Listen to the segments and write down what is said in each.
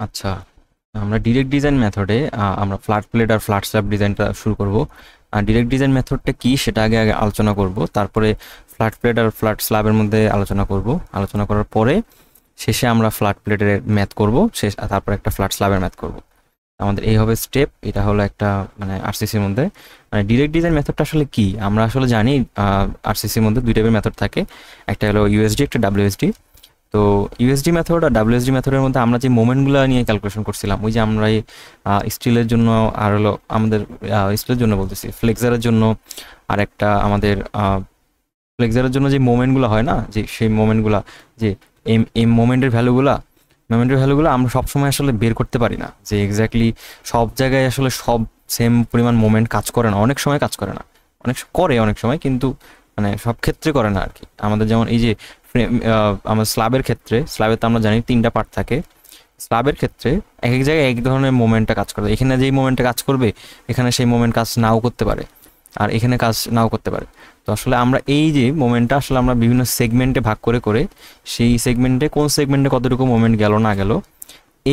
আচ্ছা, আমরা direct design মেথডে আমরা ফ্ল্যাট প্লেট আর ফ্ল্যাট স্ল্যাব ডিজাইনটা শুরু করব। আর ডিরেক্ট ডিজাইন মেথডটা কি সেটা আগে আগে আলোচনা করব, তারপরে ফ্ল্যাট প্লেট আর ফ্ল্যাট স্ল্যাবের মধ্যে আলোচনা করব। আলোচনা করার পরে শেষে আমরা ফ্ল্যাট প্লেটের ম্যাথ করব, তারপরে একটা ফ্ল্যাট স্ল্যাবের ম্যাথ করব। আমাদের এই হবে স্টেপ। এটা হলো একটা মানে আরসিসির মধ্যে মানে ডিরেক্ট ডিজাইন মেথডটা আসলে কি আমরা আসলে জানি। আরসিসির মধ্যে দুই টাইপের মেথড থাকে, একটা হলো ইউএসডি, একটা ডাব্লিউএসডি। তো ইউএসডি মেথড আর ডাব্লিউএসডি মেথডের মধ্যে আমরা যে মোমেন্টগুলো নিয়ে ক্যালকুলেশন করছিলাম, ওই যে আমরা এই স্টিলের জন্য আর হলো আমাদের স্টিলের জন্য বলতেছি ফ্লেক্সারের জন্য, আর একটা আমাদের ফ্লেক্সারের জন্য যে মোমেন্টগুলো হয় না, যে সেই মোমেন্টগুলো, যে এই মোমেন্টের ভ্যালুগুলো আমরা সবসময় আসলে বের করতে পারি না, যে এক্স্যাক্টলি সব জায়গায় আসলে সব সেম পরিমাণ মোমেন্ট কাজ করে না, অনেক সময় কাজ করে না, অনেক সময় কিন্তু মানে সব ক্ষেত্রে করে না আর কি। আমাদের যেমন এই যে আমার স্ল্যাবের ক্ষেত্রে, স্ল্যাবের তো আমরা জানি তিনটা পার্ট থাকে। স্ল্যাবের ক্ষেত্রে এক এক জায়গায় এক ধরনের মোমেন্টটা কাজ করবে, এখানে যেই মোমেন্টটা কাজ করবে এখানে সেই মোমেন্ট কাজ নাও করতে পারে, আর এখানে কাজ নাও করতে পারে। তো আসলে আমরা এই যে মোমেন্টটা আসলে আমরা বিভিন্ন সেগমেন্টে ভাগ করে করে সেই সেগমেন্টে কোন সেগমেন্টে কতটুকু মোমেন্ট গেল না গেল,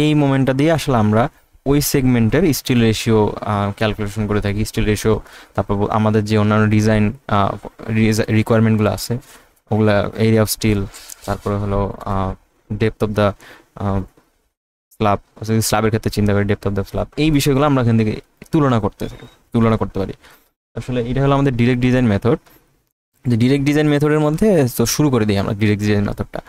এই মোমেন্টটা দিয়ে আসলে আমরা ওই সেগমেন্টের স্টিল রেশিও ক্যালকুলেশন করে থাকি। স্টিল রেশিও, তারপর আমাদের যে অন্যান্য ডিজাইন রিকোয়ারমেন্টগুলো আছে ওগুলা, এরিয়া অফ স্টিল, তারপরে হলো ডেপথ অফ দ্য স্ল্যাব, স্ল্যাবের ক্ষেত্রে চিন্তা করি ডেপথ অফ দ্য স্ল্যাব, এই বিষয়গুলো আমরা এখান থেকে তুলনা করতে পারি। আসলে এটা হলো আমাদের ডিরেক্ট ডিজাইন মেথড। যে ডিরেক্ট ডিজাইন মেথডের মধ্যে তো শুরু করে দিই আমরা ডিরেক্ট ডিজাইন মেথডটা।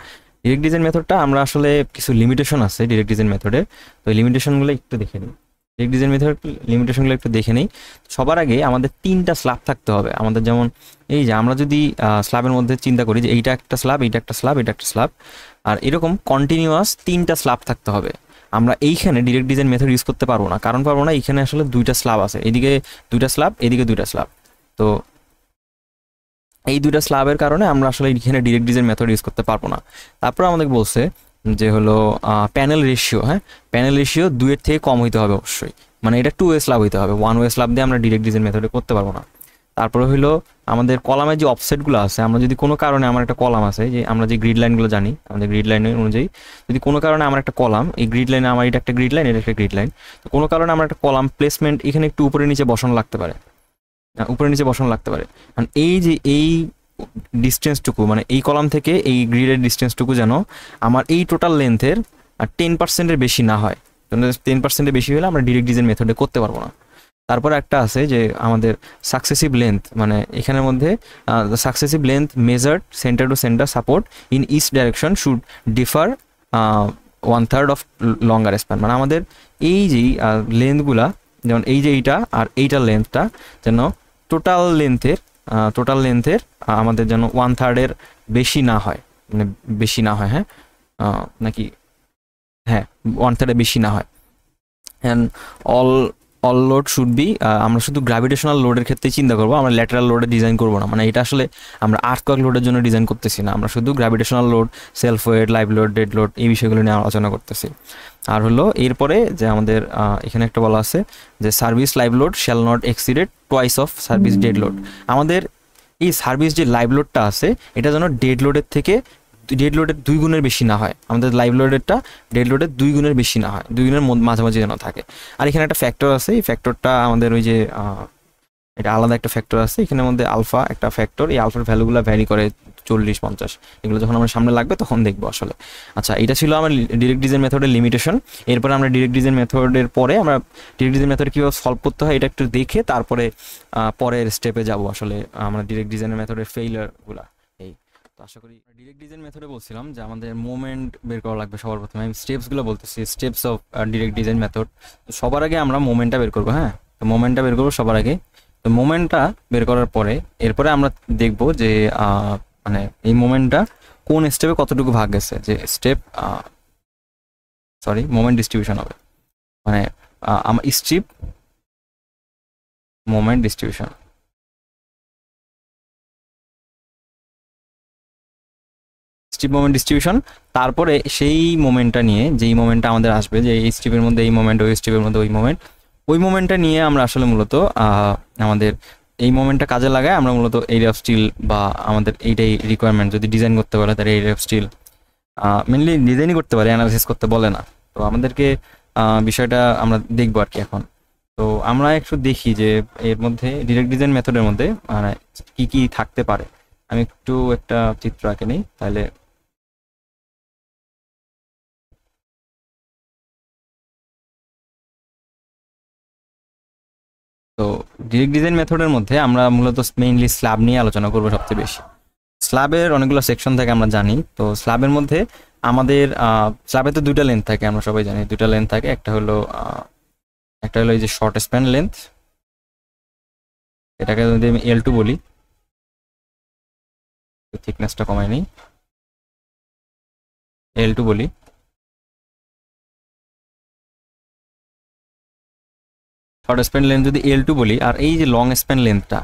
ডিরেক্ট ডিজাইন মেথডটা আমরা আসলে কিছু লিমিটেশন আছে ডিরেক্ট ডিজাইন মেথডে, তো এই লিমিটেশনগুলো একটু দেখে নিই। ডিরেক্ট ডিজাইন মেথড লিমিটেশনগুলো একটু দেখে নিই। সবার আগে আমাদের তিনটা স্ল্যাব থাকতে হবে। আমাদের যেমন এই যে আমরা যদি স্ল্যাবের মধ্যে চিন্তা করি যে এইটা একটা স্ল্যাব, এইটা একটা স্ল্যাব, এটা একটা স্ল্যাব, আর এরকম কন্টিনিউয়াস তিনটা স্ল্যাব থাকতে হবে। আমরা এইখানে ডিরেক্ট ডিজাইন মেথড ইউজ করতে পারবো না, কারণ পারবো না, এইখানে আসলে দুইটা স্ল্যাব আছে, এদিকে দুইটা স্ল্যাব, এদিকে দুইটা স্ল্যাব। তো এই দুইটা স্ল্যাবের কারণে আমরা আসলে এখানে ডিরেক্ট ডিজাইন মেথড ইউজ করতে পারবো না। তারপর আমাদের বলছে যে হলো প্যানেল রেশিও, হ্যাঁ প্যানেল রেশিও 2-এর থেকে কম হইতে হবে অবশ্যই, মানে এটা 2 ওয়ে স্ল্যাব হইতে হবে, 1 ওয়ে স্ল্যাব দিয়ে আমরা ডিরেক্ট ডিজাইন মেথডে করতে পারবো না। তারপরে হলো আমাদের কলামের যে অফসেটগুলো আছে, আমরা যদি কোনো কারণে আমার একটা কলাম আছে, যে আমরা যে গ্রিড লাইনগুলো জানি, আমাদের গ্রিড লাইনের অনুযায়ী যদি কোনো কারণে আমার একটা কলাম, এই গ্রিড লাইনে আমার এটা একটা গ্রিড লাইন, এটা একটা গ্রিড লাইন, তো কোনো কারণে আমার একটা কলাম প্লেসমেন্ট এখানে একটু উপরে নিচে বসানো লাগতে পারে, উপরে নিচে বসানো লাগতে পারে। কারণ এই যে এই ডিস্টেন্সটুকু, মানে এই কলাম থেকে এই গ্রিডের ডিস্টেন্সটুকু যেন আমার এই টোটাল লেন্থের 10%-এর বেশি না হয়। 10%-এর বেশি হলে আমরা ডিরেক্ট ডিজাইন মেথডে করতে পারবো না। তারপর একটা আছে যে আমাদের সাকসেসিভ লেন্থ, মানে এখানের মধ্যে the successive length measured centre to centre support in each direction should differ 1/3 of longer span. মানে আমাদের এই যেই লেন্থগুলা, যেমন এই যে এইটা আর এইটার লেন্থটা যেন টোটাল লেন্থের আমাদের যেন 1/3-এর বেশি না হয়, মানে বেশি না হয়, হ্যাঁ নাকি, হ্যাঁ 1/3-এর বেশি না হয়। And all all load should be, আমরা শুধু গ্র্যাভিটেশনাল লোডের ক্ষেত্রে চিন্তা করবো, আমরা ল্যাটারাল লোডে ডিজাইন করবো না। মানে এটা আসলে আমরা আর্থকোয়েক লোডের জন্য ডিজাইন করতেছি না, আমরা শুধু gravitational load, self wait, live load, dead load, এই বিষয়গুলো নিয়ে আলোচনা করতেছি। আর হলো এরপরে যে আমাদের এখানে একটা বলা আছে যে service live load shall not exceeded twice of service dead load. আমাদের এই সার্ভিস যে লাইভ লোডটা আছে এটা যেন ডেড লোডের 2 গুণের বেশি না হয়, আমাদের লাইভ লোডেরটা ডেড লোডের 2 গুণের বেশি না হয়, 2 গুণের মাঝামাঝি যেন থাকে। আর এখানে একটা ফ্যাক্টর আছে, এই ফ্যাক্টরটা আমাদের ওই যে এটা আলাদা একটা ফ্যাক্টর আছে এখানের মধ্যে, আলফা একটা ফ্যাক্টর, এই আলফার ভ্যালুগুলো ভ্যারি করে 40-50, এগুলো যখন আমার সামনে লাগবে তখন দেখবো আসলে। আচ্ছা, এটা ছিল আমার ডিরেক্ট ডিজাইন মেথডের লিমিটেশন। এরপরে আমরা ডিরেক্ট ডিজাইন মেথডের পরে আমরা ডিরেক্ট ডিজাইন মেথড কীভাবে সলভ করতে হয় এটা একটু দেখে তারপরে পরের স্টেপে যাব আসলে আমরা ডিরেক্ট ডিজাইনের মেথডের ফেইলিয়ারগুলা। এই তো আশা করি ডিরেক্ট ডিজাইন মেথডে বলছিলাম যে আমাদের মোমেন্ট বের করা লাগবে সবার প্রথমে। আমি স্টেপসগুলো বলতেছি, steps of direct design method. তো সবার আগে আমরা মোমেন্টটা বের করবো, হ্যাঁ তো মোমেন্টটা বের করবো সবার আগে। তো মোমেন্টটা বের করার পরে এরপরে আমরা দেখব যে মানে এই মোমেন্টটা কোন স্টেপে কতটুকু ভাগ গেছে, যে স্টেপ মোমেন্ট ডিস্ট্রিবিউশন হবে, মানে আমার strip moment distribution. Strip moment distribution, তারপরে সেই মোমেন্টটা নিয়ে, যেই মোমেন্টটা আমাদের আসবে, যে এই স্ট্রিপের মধ্যে এই মোমেন্ট, ওই স্ট্রিপের মধ্যে ওই মোমেন্টটা নিয়ে আমরা আসলে মূলত আমাদের এই মোমেন্টটা কাজে লাগায় আমরা মূলত এরিয়া অফ স্টিল, বা আমাদের এইটাই রিকোয়ারমেন্ট যদি ডিজাইন করতে বলে তাহলে এরিয়া অফ স্টিল মেনলি ডিজাইনই করতে পারে, অ্যানালাইসিস করতে বলে না। তো আমাদেরকে বিষয়টা আমরা দেখবো আর কি এখন। তো আমরা একটু দেখি যে এর মধ্যে ডিরেক্ট ডিজাইন মেথডের মধ্যে মানে কি কি থাকতে পারে। আমি একটু একটা চিত্র আঁকে নিই তাহলে। তো ডিরেক্ট ডিজাইন মেথডের মধ্যে আমরা মূলত মেইনলি স্ল্যাব নিয়ে আলোচনা করবো সবচেয়ে বেশি। স্ল্যাবের অনেকগুলো সেকশন থাকে আমরা জানি। তো স্ল্যাবের মধ্যে আমাদের স্ল্যাবে তো দুইটা লেন্থ থাকে, আমরা সবাই জানি দুইটা লেন্থ থাকে। একটা হলো এই যে শর্ট স্প্যান লেন্থ, এটাকে যদি আমি L2 বলি, থিকনেসটা কমাই নিই, L2 বলি। শর্ট স্প্যান লেন্থ যদি L2 বলি, আর এই যে লং স্প্যান লেন্থটা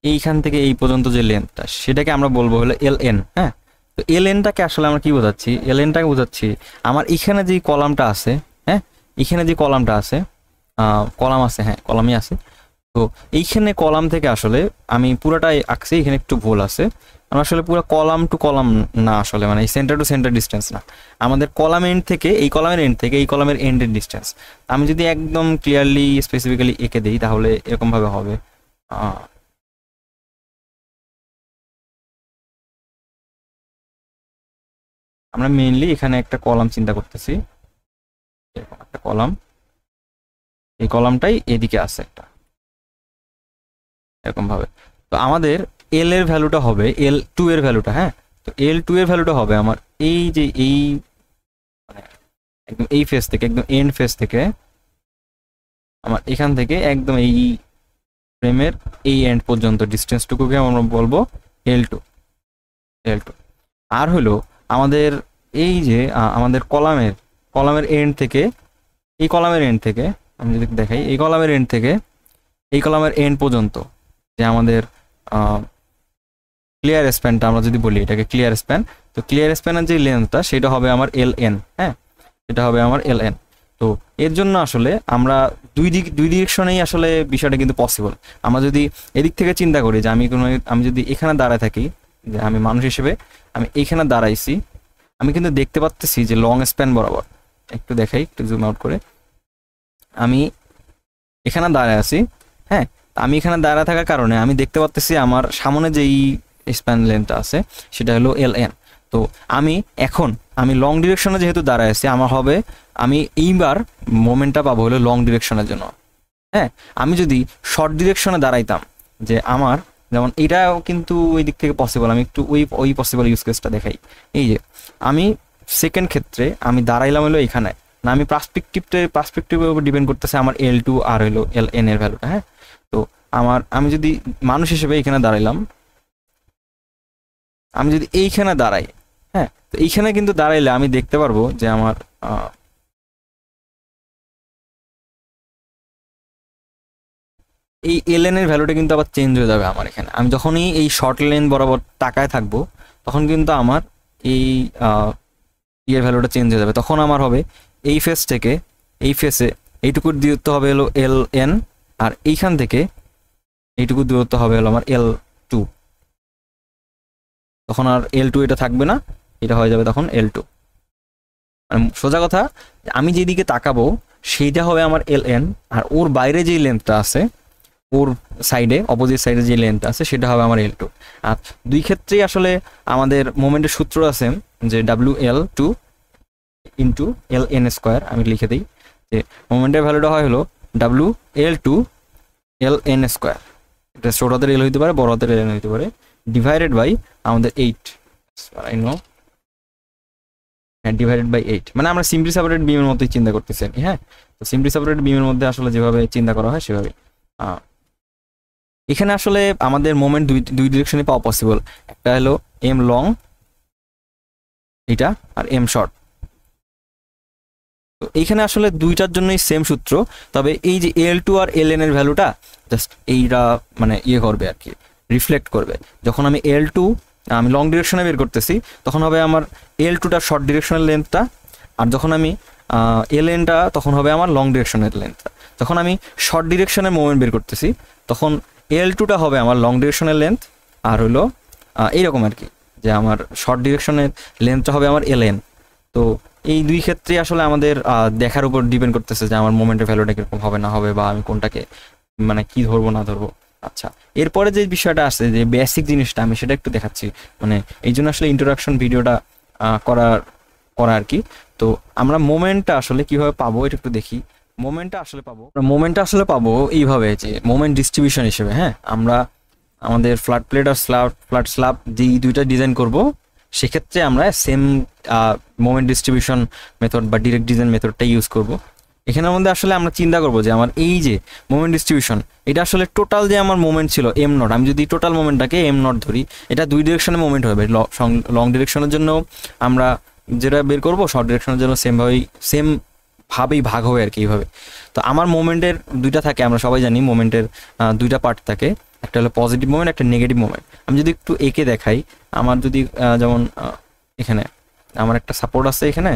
এইখান থেকে এই পর্যন্ত যে লেন্থটা সেটাকে আমরা বলবো হলো LN। হ্যাঁ, তো LNটাকে আসলে আমরা কি বোঝাচ্ছি? LNটাকে বোঝাচ্ছি আমার এখানে যে কলামটা আছে, হ্যাঁ এখানে যে কলামটা আছে, কলাম আছে, হ্যাঁ কলামই আছে। তো এইখানে কলাম থেকে আসলে আমি পুরোটাই আঁকছি, এখানে একটু ভুল আছে। আমরা আসলে পুরো কলাম টু কলাম না, আসলে মানে সেন্টার টু সেন্টার ডিস্টেন্স না, আমাদের কলাম এন্ড থেকে এই কলামের এন্ড থেকে এই কলামের এন্ডের ডিস্টেন্স। আমি যদি একদম ক্লিয়ারলি স্পেসিফিক্যালি এঁকে দিই তাহলে এরকমভাবে হবে। আমরা মেইনলি এখানে একটা কলাম চিন্তা করতেছি, এরকম একটা কলাম, এই কলামটাই এদিকে আছে একটা, এরকম ভাবে। তো আমাদের এল এর ভ্যালুটা হবে L2 এর ভ্যালুটা, হ্যাঁ তো L2 এর ভ্যালুটা হবে আমার এই যে এই মানে একদম এই ফেস থেকে, একদম এন্ড ফেস থেকে, আমার এখান থেকে একদম এই ফ্রেমের এই এন্ড পর্যন্ত ডিস্টেন্সটুকুকে আমরা বলবো L2। আর হলো আমাদের এই যে আমাদের কলামের এন্ড থেকে এই কলামের এন্ড থেকে, আমি যদি দেখাই এই কলামের এন্ড থেকে এই কলামের এন্ড পর্যন্ত যে আমাদের ক্লিয়ার স্প্যানটা, আমরা যদি বলি এটাকে ক্লিয়ার স্প্যান, তো ক্লিয়ার স্প্যানের যে লেন্থটা সেটা হবে আমার LN। হ্যাঁ, এটা হবে আমার LN। তো এর জন্য আসলে আমরা দুই ডিরেকশনেই আসলে বিষয়টা কিন্তু পসিবল। আমরা যদি এদিক থেকে চিন্তা করি যে আমি যদি এখানে দাঁড়ায় থাকি, যে আমি মানুষ হিসেবে আমি এইখানে দাঁড়াইছি, আমি কিন্তু দেখতে পাচ্ছি যে লং স্প্যান বরাবর, একটু দেখাই, একটু জুম আউট করে, আমি এখানে দাঁড়ায় আছি। হ্যাঁ, আমি এখানে দাঁড়ায় থাকার কারণে আমি দেখতে পাচ্ছি আমার সামনে যেই স্প্যান লেন্থটা আছে সেটা হলো LN। তো আমি লং ডিরেকশনে যেহেতু দাঁড়ায় আছি, আমার হবে আমি এইবার মোমেন্টটা পাবো হলো লং ডিরেকশনের জন্য। হ্যাঁ, আমি যদি শর্ট ডিরেকশনে দাঁড়াইতাম, যে আমার যেমন এটাও কিন্তু ওই দিক থেকে পসিবল, আমি একটু ওই পসিবল ইউজ কেসটা দেখাই। এই যে আমি সেকেন্ড ক্ষেত্রে আমি দাঁড়াইলাম হলো এখানে, না আমি পার্সপেক্টিভের উপর ডিপেন্ড করতেছে আমার L2 আর হলো LN এর ভ্যালুটা। হ্যাঁ, তো আমি যদি মানুষ হিসেবে এখানে দাঁড়াইলাম, আমি যদি এইখানে দাঁড়াই, হ্যাঁ তো এইখানে কিন্তু দাঁড়াইলে আমি দেখতে পারবো যে আমার এই LN এর ভ্যালুটা কিন্তু আবার চেঞ্জ হয়ে যাবে আমার এখানে। আমি যখনই এই শর্ট লেন্থ বরাবর তাকায় থাকবো তখন কিন্তু আমার এই ইয়ের ভ্যালুটা চেঞ্জ হয়ে যাবে। তখন আমার হবে এই ফেস থেকে এই ফেসে এইটুকুর দূরত্ব হবে হলো LN, আর এইখান থেকে এইটুকু দূরত্ব হবে হলো আমার L2। তখন আর L2 এটা থাকবে না, এটা হয়ে যাবে তখন L2। মানে সোজা কথা, আমি যেদিকে তাকাবো সেইটা হবে আমার LN, আর ওর বাইরে যেই লেন্থটা আছে, ওর সাইডে অপোজিট সাইডে যে লেন্থটা আছে সেটা হবে আমার L2। আর দুই ক্ষেত্রেই আসলে আমাদের মোমেন্টের সূত্র আছে যে WL2 ইন্টু LN স্কোয়ার। আমি লিখে দিই যে মোমেন্টের ভ্যালুটা হয় হলো WL2 LN স্কোয়ার। এটা ছোট হাতের L হইতে পারে, বড় হাতের L হইতে পারে, ডিভাইডেড বাই আমাদের 8। I know, divided by 8। মানে আমরা সিম্পলি সেপারেট বিমের মতোই চিন্তা করতেছি। হ্যাঁ, তো সিম্পলি সেপারেট বিমের মধ্যে আসলে যেভাবে চিন্তা করা হয় সেভাবে এখানে আসলে আমাদের মোমেন্ট দুই ডিরেকশনে পাওয়া পসিবল। একটা হলো M লং এটা, আর M শর্ট। তো এইখানে আসলে দুইটার জন্যই সেম সূত্র, তবে এই যে L2 আর LN এর ভ্যালুটা জাস্ট এইটা মানে ইয়ে করবে আর কি, রিফ্লেক্ট করবে। যখন আমি L2 আমি লং ডিরেকশনে বের করতেছি তখন হবে আমার L2টা শর্ট ডিরেকশনের লেন্থটা, আর যখন আমি LNটা তখন হবে আমার লং ডিরেকশনের লেন্থটা। যখন আমি শর্ট ডিরেকশনের মোমেন্ট বের করতেছি তখন L2টা হবে আমার লং ডিরেকশনের লেন্থ, আর হলো এইরকম আর কি, যে আমার শর্ট ডিরেকশনের লেন্থটা হবে আমার LN। তো এই দুই ক্ষেত্রে আসলে আমাদের দেখার উপর ডিপেন্ড করতেছে যে আমার মোমেন্টের ভ্যালুটা কিরকম হবে না হবে, বা আমি কোনটাকে মানে কি ধরবো না ধরবো। আচ্ছা, এরপরে যে বিষয়টা আছে যে বেসিক জিনিসটা আমি সেটা একটু দেখাচ্ছি, মানে এই জন্য আসলে ইন্ট্রোডাকশন ভিডিওটা করা আর কি। তো আমরা মোমেন্টটা আসলে কিভাবে পাবো এটা একটু দেখি। মোমেন্টটা আসলে পাবো এইভাবে যে মোমেন্ট ডিস্ট্রিবিউশন হিসেবে। হ্যাঁ, আমরা আমাদের ফ্ল্যাট প্লেট আর ফ্ল্যাট স্ল্যাব যেই দুইটা ডিজাইন করব, সেক্ষেত্রে আমরা সেম মোমেন্ট ডিস্ট্রিবিউশন মেথড বা ডিরেক্ট ডিজাইন মেথডটা ইউজ করব। এখানের মধ্যে আসলে আমরা চিন্তা করব যে আমার এই যে মোমেন্ট ডিস্ট্রিবিউশন, এটা আসলে টোটাল যে আমার মোমেন্ট ছিল এম নট, আমি যদি টোটাল মোমেন্টটাকে এম নট ধরি, এটা দুই ডিরেকশনে মোমেন্ট হবে। লং ডিরেকশনের জন্য আমরা যেটা বের করবো, শর্ট ডিরেকশনের জন্য সেম ভাবেই ভাগ হবে আর কি, এইভাবে। তো আমার মোমেন্টের দুইটা থাকে, আমরা সবাই জানি মোমেন্টের দুইটা পার্ট থাকে, একটা হলো পজিটিভ মোমেন্ট, একটা নেগেটিভ মোমেন্ট। আমি যদি একটু এঁকে দেখাই, আমার যদি যেমন এখানে আমার একটা সাপোর্ট আছে, এখানে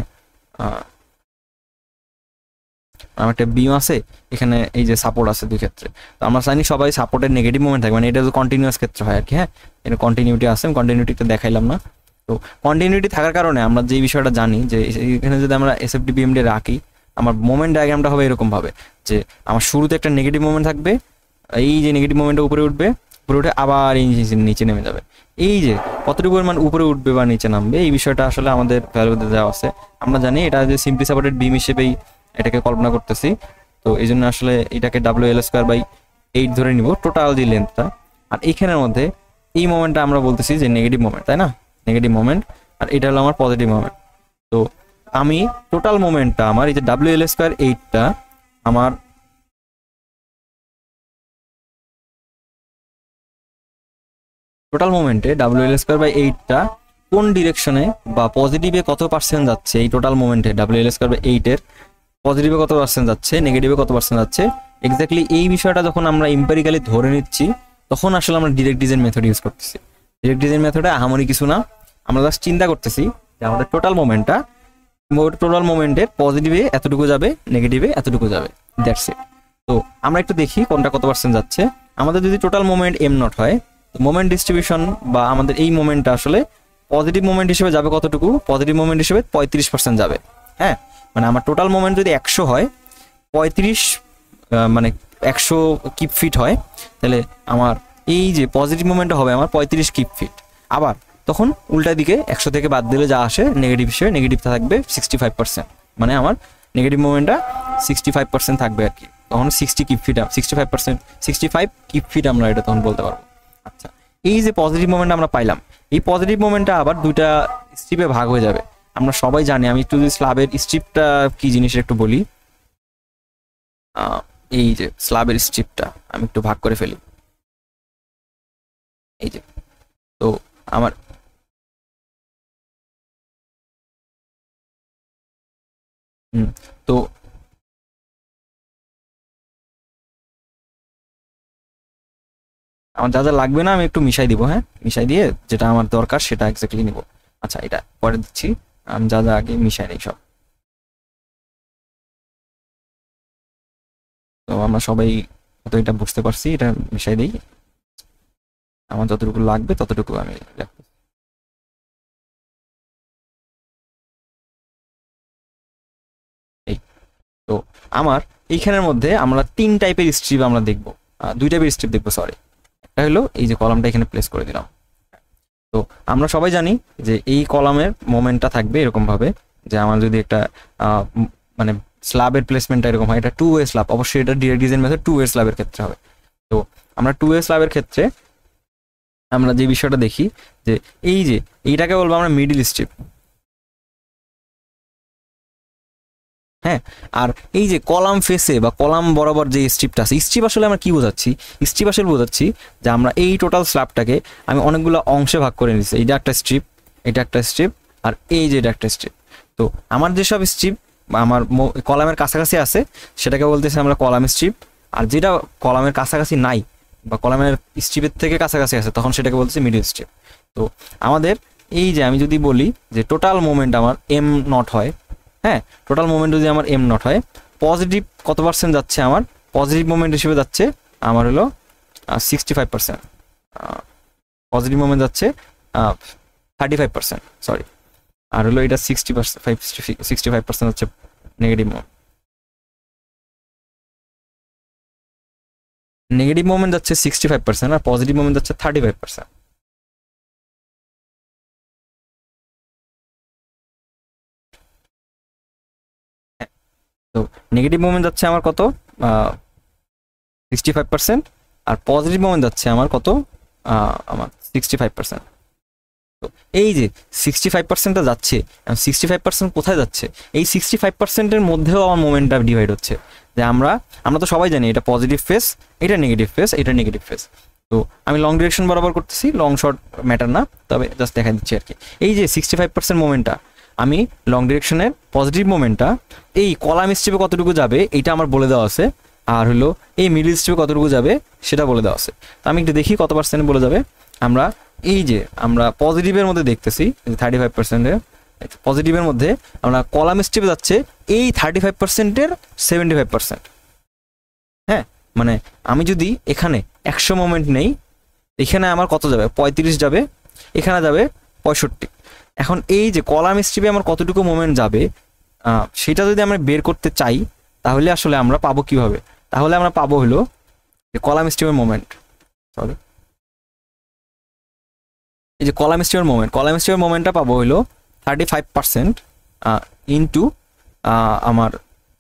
আমার একটা বিম আছে, এখানে এই যে সাপোর্ট আছে দুই ক্ষেত্রে। তো আমরা জানি সবাই সাপোর্টের নেগেটিভ মোমেন্ট থাকে, মানে এটা তো কন্টিনিউয়াস ক্ষেত্রে হয় আর কি। হ্যাঁ, এটা কন্টিনিউটি আছে, আমি কন্টিনিউটিটা দেখাইলাম না। তো কন্টিনিউটি থাকার কারণে আমরা যে বিষয়টা জানি যে এখানে যদি আমরা এসএফডি বিএমডি রাখি, আমার মোমেন্ট ডায়াগ্রামটা হবে এরকম ভাবে যে আমার শুরুতে একটা নেগেটিভ মোমেন্ট থাকবে, এই যে নেগেটিভ মোমেন্টটা উপরে উঠবে, উপরে উঠে আবার এই নিচে নেমে যাবে। এই যে কতটুকু পরিমাণ উপরে উঠবে বা নিচে নামবে, এই বিষয়টা আসলে আমাদের ভ্যালুতে দেওয়া আছে। আমরা জানি এটা যে সিম্পলি সাপোর্টেড বিম হিসেবেই এটাকে কল্পনা করতেছি। তো এই জন্য আসলে এটাকে WL²/8 ধরে নিব, টোটাল যে লেন্থটা। আর এইখানের মধ্যে এই মোমেন্টটা আমরা বলতেছি যে নেগেটিভ মোমেন্ট, তাই না? নেগেটিভ মোমেন্ট, আর এটা হলো আমার পজিটিভ মোমেন্ট। তো আমি টোটাল মোমেন্টটা আমার এই যে WL²/8টা আমার টোটাল মোমেন্টে WL²/8টা কোন ডিরেকশনে বা পজিটিভে কত পার্সেন্ট যাচ্ছে, এই টোটাল মোমেন্টে WL²/8-এর পজিটিভে কত পার্সেন্ট যাচ্ছে, নেগেটিভে কত পার্সেন্ট যাচ্ছে, এক্স্যাক্টলি এই বিষয়টা যখন আমরা এম্পিরিক্যালি ধরে নিচ্ছি, তখন আসলে আমরা ডিরেক্ট ডিজাইন মেথড ইউজ করতেছি। ডিরেক্ট ডিজাইন মেথডে আহামরি কিছু না, আমরা জাস্ট চিন্তা করতেছি যে আমাদের টোটাল মোমেন্টের পজিটিভে এতটুকু যাবে, নেগেটিভে এতটুকু যাবে, দ্যাটস ইট। তো আমরা একটু দেখি কোনটা কত পার্সেন্ট যাচ্ছে। আমাদের যদি টোটাল মোমেন্ট এম নট হয়, মোমেন্ট ডিস্ট্রিবিউশন বা আমাদের এই মোমেন্টটা আসলে পজিটিভ মোমেন্ট হিসেবে যাবে কতটুকু, পজিটিভ মোমেন্ট হিসেবে 35% যাবে। হ্যাঁ, মানে আমার টোটাল মোমেন্ট যদি 100 হয়, 35 মানে 100 কিপ ফিট হয়, তাহলে আমার এই যে পজিটিভ মোমেন্টটা হবে আমার 35 কিপ ফিট। আবার তখন উল্টা দিকে 100 থেকে বাদ দিলে যা আসে নেগেটিভ হিসেবে, নেগেটিভটা থাকবে 65%, মানে আমার নেগেটিভ মোমেন্টটা 65% থাকবে আর কি। তখন 60 কিপ ফিট, 65 কিপ ফিট আমরা এটা তখন বলতে পারবো। আচ্ছা, এই যে পজিটিভ মোমেন্ট আমরা পাইলাম, এই পজিটিভ মোমেন্টটা আবার দুইটা স্ট্রিপে ভাগ হয়ে যাবে। আমরা সবাই জানি, আমি একটু যদি স্ল্যাবের স্ট্রিপটা কি জিনিস একটু বলি, এই যে স্ল্যাবের স্ট্রিপটা আমি একটু ভাগ করে ফেলি। এই যে, তো আমার তো আমার যা যা লাগবে না আমি একটু মিশাই দিব। হ্যাঁ, মিশাই দিয়ে যেটা আমার দরকার সেটা এক্স্যাক্টলি নিব। আচ্ছা, এটা পরে দিচ্ছি, আমি যা যা আগে মিশাই নেই সব। তো আমরা সবাই হয়তো এটা বুঝতে পারছি, এটা মিশাই দিই, আমার যতটুকু লাগবে ততটুকু আমি রাখবো। এই তো আমার এইখানের মধ্যে আমরা 3 টাইপের স্ট্রিপ আমরা দেখবো, 2 টাইপের স্ট্রিপ দেখবো, সরি। একটা হলো এই যে কলামটা এখানে প্লেস করে দিলাম। তো আমরা সবাই জানি যে এই কলামের মোমেন্টটা থাকবে এরকম ভাবে যে আমার যদি একটা মানে স্ল্যাবের প্লেসমেন্টটা এরকম হয়, এটা 2 ওয়ে স্ল্যাব, অবশ্যই এটা ডিরেক্ট ডিজাইন মেথড 2 ওয়ে স্ল্যাবের ক্ষেত্রে হবে। তো আমরা 2 ওয়ে স্ল্যাবের ক্ষেত্রে আমরা যে বিষয়টা দেখি যে এই যে এইটাকে বলবো আমরা মিডল স্ট্রিপ। হ্যাঁ, আর এই যে কলাম ফেসে বা কলাম বরাবর যে স্ট্রিপটা আছে, স্ট্রিপ আসলে আমরা কি বোঝাচ্ছি, স্ট্রিপ আসলে বোঝাচ্ছি যে আমরা এই টোটাল স্ল্যাবটাকে আমি অনেকগুলো অংশে ভাগ করে নিচ্ছি। এইটা একটা স্ট্রিপ, এটা একটা স্ট্রিপ, আর এই যে এটা একটা স্ট্রিপ। তো আমার যেসব স্ট্রিপ আমার কলামের কাছাকাছি আছে সেটাকে বলতেছি আমরা কলাম স্ট্রিপ, আর যেটা কলামের কাছাকাছি নাই বা কলামের স্ট্রিপের থেকে কাছাকাছি আছে তখন সেটাকে বলতেছি মিডল স্ট্রিপ। তো আমাদের এই যে আমি যদি বলি যে টোটাল মোমেন্ট আমার এম নট হয়, হ্যাঁ, টোটাল মোমেন্ট যদি আমার এম নট হয়, পজিটিভ কত পার্সেন্ট যাচ্ছে আমার, পজিটিভ মোমেন্ট হিসেবে যাচ্ছে আমার হলো 65%, পজিটিভ মোমেন্ট যাচ্ছে 35%, সরি আর হলো এটা 65% হচ্ছে নেগেটিভ মোমেন্ট যাচ্ছে 65% আর পজিটিভ মোমেন্ট যাচ্ছে 35%। তো নেগেটিভ মোমেন্ট যাচ্ছে আমার কত 65% আর পজিটিভ মোমেন্ট যাচ্ছে আমার কত আমার 65%। তো এই যে 65%টা যাচ্ছে, 65% কোথায় যাচ্ছে? এই 65%-এর মধ্যেও আমার মোমেন্টটা ডিভাইড হচ্ছে। যে আমরা তো সবাই জানি এটা পজিটিভ ফেস, এটা নেগেটিভ ফেস, এটা নেগেটিভ ফেস। তো আমি লং ডিরেকশন বরাবর করতেছি, লং শর্ট ম্যাটার না, তবে জাস্ট দেখা দিচ্ছি আর কি। এই যে 65% মোমেন্টটা আমি লং ডিরেকশনের পজিটিভ মোমেন্টটা এই কলাম স্ট্রিপে কতটুকু যাবে এইটা আমার বলে দেওয়া আছে, আর হলো এই মিডল স্ট্রিপে কতটুকু যাবে সেটা বলে দেওয়া আছে। তো আমি একটু দেখি কত পার্সেন্ট বলে যাবে। আমরা এই যে আমরা পজিটিভের মধ্যে দেখতেছি 35%-এর, পজিটিভের মধ্যে আমরা কলাম স্ট্রিপে যাচ্ছে এই 35%-এর 75%। হ্যাঁ, মানে আমি যদি এখানে 100 মোমেন্ট নেই, এখানে আমার কত যাবে? 35 যাবে, এখানে যাবে 65। এখন এই যে কলাম স্ট্রিপে আমার কতটুকু মোমেন্ট যাবে সেটা যদি আমরা বের করতে চাই, তাহলে আসলে আমরা পাবো কিভাবে? তাহলে আমরা পাবো হলো যে কলাম স্ট্রিপের মোমেন্ট, সরি, এই যে কলাম স্ট্রিপের মোমেন্টটা পাবো হলো 35% ইন্টু আমার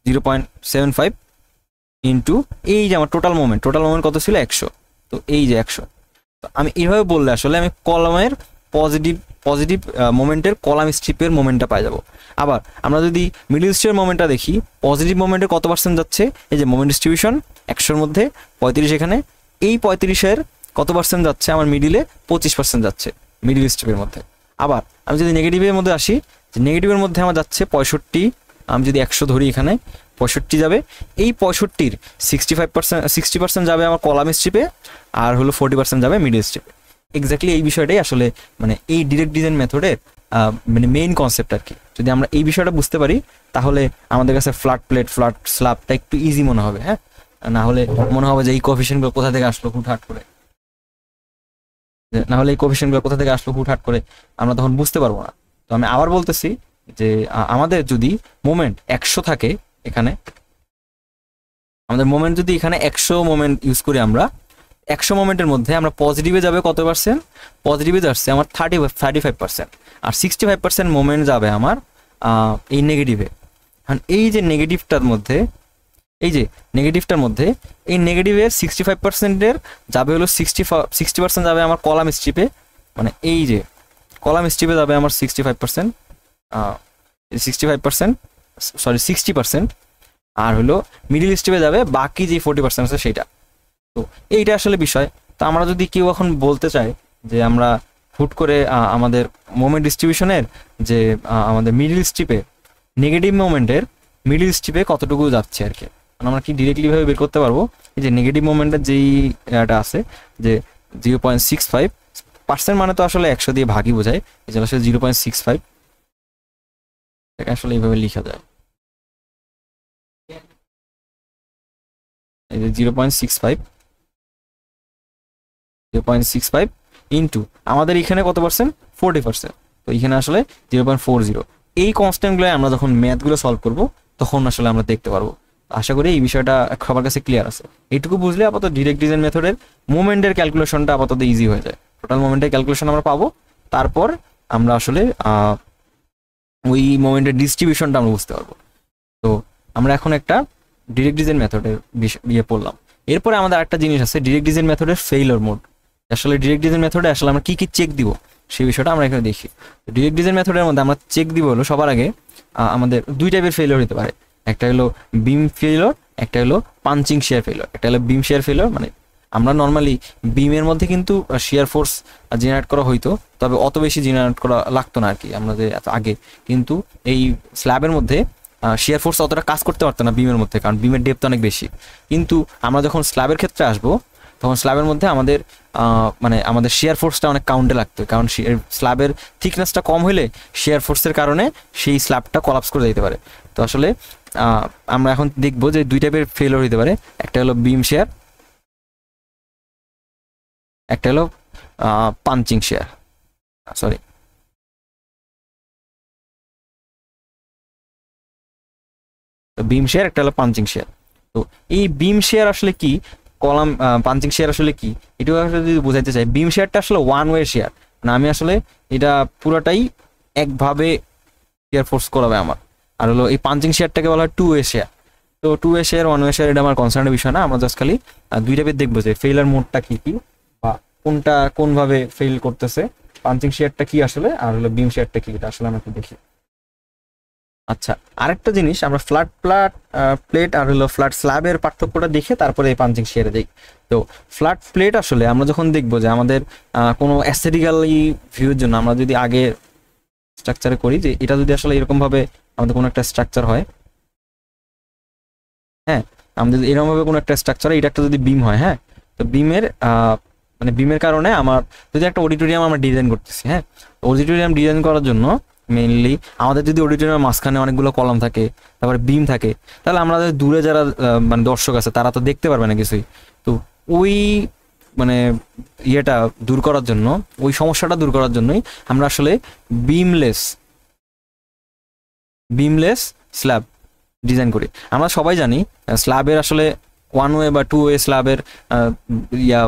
0.75 ইন্টু এই যে আমার টোটাল মোমেন্ট কত ছিল? 100। তো এই যে 100। তো আমি এইভাবে বললে আসলে আমি কলামের পজিটিভ মোমেন্টের কলাম স্ট্রিপের মোমেন্টটা পাই যাব। আবার আমরা যদি মিডল স্ট্রিপের মোমেন্টটা দেখি, পজিটিভ মোমেন্টের কত পার্সেন্ট যাচ্ছে? এই যে মোমেন্ট ডিস্ট্রিবিউশন 100-এর মধ্যে 35 এখানে, এই 35-এর কত পার্সেন্ট যাচ্ছে? আমার মিডিলে 25% যাচ্ছে মিডল স্ট্রিপের মধ্যে। আবার আমি যদি নেগেটিভের মধ্যে আসি, যে নেগেটিভের মধ্যে আমার যাচ্ছে 65, আমি যদি 100 ধরি এখানে 65 যাবে, এই 65-র 60% যাবে আমার কলাম স্ট্রিপে, আর হলো 40% যাবে মিডল স্ট্রিপে। এক্স্যাক্টলি এই বিষয়টাই আসলে মানে এই ডিরেক্ট ডিজাইন মেথডের মানে মেইন কনসেপ্ট আর কি। যদি আমরা এই বিষয়টা বুঝতে পারি তাহলে আমাদের কাছে ফ্ল্যাট প্লেট ফ্ল্যাট স্ল্যাবটা একটু ইজি মনে হবে। হ্যাঁ, না হলে মনে হবে যে এই কোএফিসিয়েন্টগুলো কোথা থেকে আসলো হুটহাট করে, আমরা তখন বুঝতে পারবো না। তো আমি আবার বলতেছি যে আমাদের যদি মোমেন্ট 100 থাকে, এখানে আমাদের মোমেন্ট যদি এখানে 100 মোমেন্ট ইউজ করি, আমরা 100 মোমেন্টের মধ্যে আমরা পজিটিভে যাবে কত পার্সেন্ট? পজিটিভে যাচ্ছে আমার 35%, আর 65% মোমেন্ট যাবে আমার এই নেগেটিভে। কারণ এই যে নেগেটিভটার মধ্যে এই নেগেটিভের 65%-এর যাবে হলো 60% যাবে আমার কলাম স্ট্রিপে, মানে এই যে কলাম স্ট্রিপে যাবে আমার 60%, আর হলো মিডিল স্ট্রিপে যাবে বাকি যে 40% আছে সেটা। তো এইটা আসলে বিষয়। তো আমরা যদি কেউ এখন বলতে চাই যে আমরা হুট করে আমাদের মোমেন্ট ডিস্ট্রিবিউশনের যে আমাদের মিডিল স্ট্রিপে নেগেটিভ মোমেন্টের মিডিল স্ট্রিপে কতটুকু যাচ্ছে আর কি, আমরা কি ডিরেক্টলি ভাবে বের করতে পারবো? এই যে নেগেটিভ মোমেন্টের যেই এটা আছে যে 0.65%, মানে তো আসলে 100 দিয়ে ভাগই বোঝায়, এই জন্য আসলে 0.65 এটাকে আসলে এইভাবে লেখা যায়, এই যে 0.65 ইন্টু আমাদের এখানে কত পার্সেন্ট? 40%। তো এখানে আসলে 0.40। এই কনস্ট্যান্টগুলো আমরা যখন ম্যাথগুলো সলভ করব তখন আসলে আমরা দেখতে পারবো। আশা করি এই বিষয়টা সবার কাছে ক্লিয়ার আছে। এইটুকু বুঝলে আপাতত ডিরেক্ট ডিজাইন মেথডের মোমেন্টের ক্যালকুলেশনটা আপাতত ইজি হয়ে যায়। টোটাল মোমেন্টের ক্যালকুলেশন আমরা পাবো, তারপর আমরা আসলে ওই মোমেন্টের ডিস্ট্রিবিউশনটা আমরা বুঝতে পারবো। তো আমরা এখন একটা ডিরেক্ট ডিজাইন মেথডের ইয়ে পড়লাম। এরপরে আমাদের একটা জিনিস আছে ডিরেক্ট ডিজাইন মেথডের ফেইলিওর মোড। আসলে ডিরেক্ট ডিজাইন মেথডে আসলে আমরা কি কি চেক দিব সেই বিষয়টা আমরা এখানে দেখি। ডিরেক্ট ডিজাইন মেথডের মধ্যে আমরা চেক দিব হলো সবার আগে আমাদের দুই টাইপের ফেইলিওর হতে পারে। একটা হলো বিম ফেইলিওর, একটা হলো পাঞ্চিং শেয়ার ফেইলিওর। একটা হলো বিম শেয়ার ফেইলিওর, মানে আমরা নর্মালি বিমের মধ্যে কিন্তু শেয়ার ফোর্স জেনারেট করা হইতো, তবে অত বেশি জেনারেট করা লাগতো না আর কি আমাদের আগে। কিন্তু এই স্ল্যাবের মধ্যে শেয়ার ফোর্স অতটা কাজ করতে পারতো না বিমের মধ্যে, কারণ বিমের ডেপথ অনেক বেশি। কিন্তু আমরা যখন স্ল্যাবের ক্ষেত্রে আসবো তখন স্ল্যাবের মধ্যে আমাদের মানে আমাদের শেয়ার ফোর্সটা অনেক কাউন্টে লাগতো, কারণ স্ল্যাবের থিকনেসটা কম হলে শেয়ার ফোর্সের কারণে সেই স্ল্যাবটা কলাপস করে যেতে পারে। তো আসলে আমরা এখন দেখবো যে দুই টাইপের ফেলিওর হতে পারে। একটা হলো বিম শেয়ার, একটা হলো পাঞ্চিং শেয়ার, সরি বিম শেয়ার, একটা হলো পাঞ্চিং শেয়ার। তো এই বিম শেয়ার আসলে কি, কলাম পাঞ্চিং শেয়ার আসলে কি, এটাও আসলে যদি বোঝাইতে চাই, বিম শেয়ারটা আসলে ওয়ান ওয়ে শেয়ার, মানে আমি আসলে এটা পুরোটাই একভাবে শেয়ার ফোর্স করাবে আমার। আর হলো এই পাঞ্চিং শেয়ারটাকে বলা হয় টু ওয়ে শেয়ার। তো two way share, one way share এটা আমার কনসার্নের বিষয় না, আমরা জাস্ট খালি দুইটা বেদ দেখবো যে ফেইলার মোডটা কি কি, বা কোনটা কোনভাবে ফেল করতেছে, পাঞ্চিং শেয়ারটা কি আসলে, আর হলো বিম শেয়ারটা কি, এটা আসলে আমরা একটু দেখি। আচ্ছা, আরেকটা জিনিস, আমরা ফ্ল্যাট প্লেট আর হলো ফ্ল্যাট স্ল্যাবের পার্থক্যটা দেখে তারপরে এই পাঞ্চিং শেয়ারে যাই। তো ফ্ল্যাট প্লেট আসলে আমরা যখন দেখবো যে আমাদের কোনো অ্যাস্থেটিক্যালি ভিউর জন্য আমরা যদি আগে স্ট্রাকচারে করি যে এটা যদি আসলে এরকমভাবে আমাদের কোনো একটা স্ট্রাকচার হয়, হ্যাঁ, আমাদের এরকমভাবে কোনো একটা স্ট্রাকচার, এটা একটা যদি বিম হয়, হ্যাঁ, তো বিমের মানে বিমের কারণে আমার যদি একটা অডিটোরিয়াম আমরা ডিজাইন করতেছি, হ্যাঁ, অডিটোরিয়াম ডিজাইন করার জন্য মেইনলি আমাদের যদি অডিটোরিয়ামের মাঝখানে অনেকগুলো কলাম থাকে, তারপরে বিম থাকে, তাহলে আমরা দূরে যারা মানে দর্শক আছে তারা তো দেখতে পারবে না কিছুই। তো ওই মানে ইয়েটা দূর করার জন্য, ওই সমস্যাটা দূর করার জন্যই আমরা আসলে বিমলেস বিমলেস স্ল্যাব ডিজাইন করি। আমরা সবাই জানি স্ল্যাবের আসলে ওয়ান ওয়ে বা টু ওয়ে স্ল্যাবের ইয়া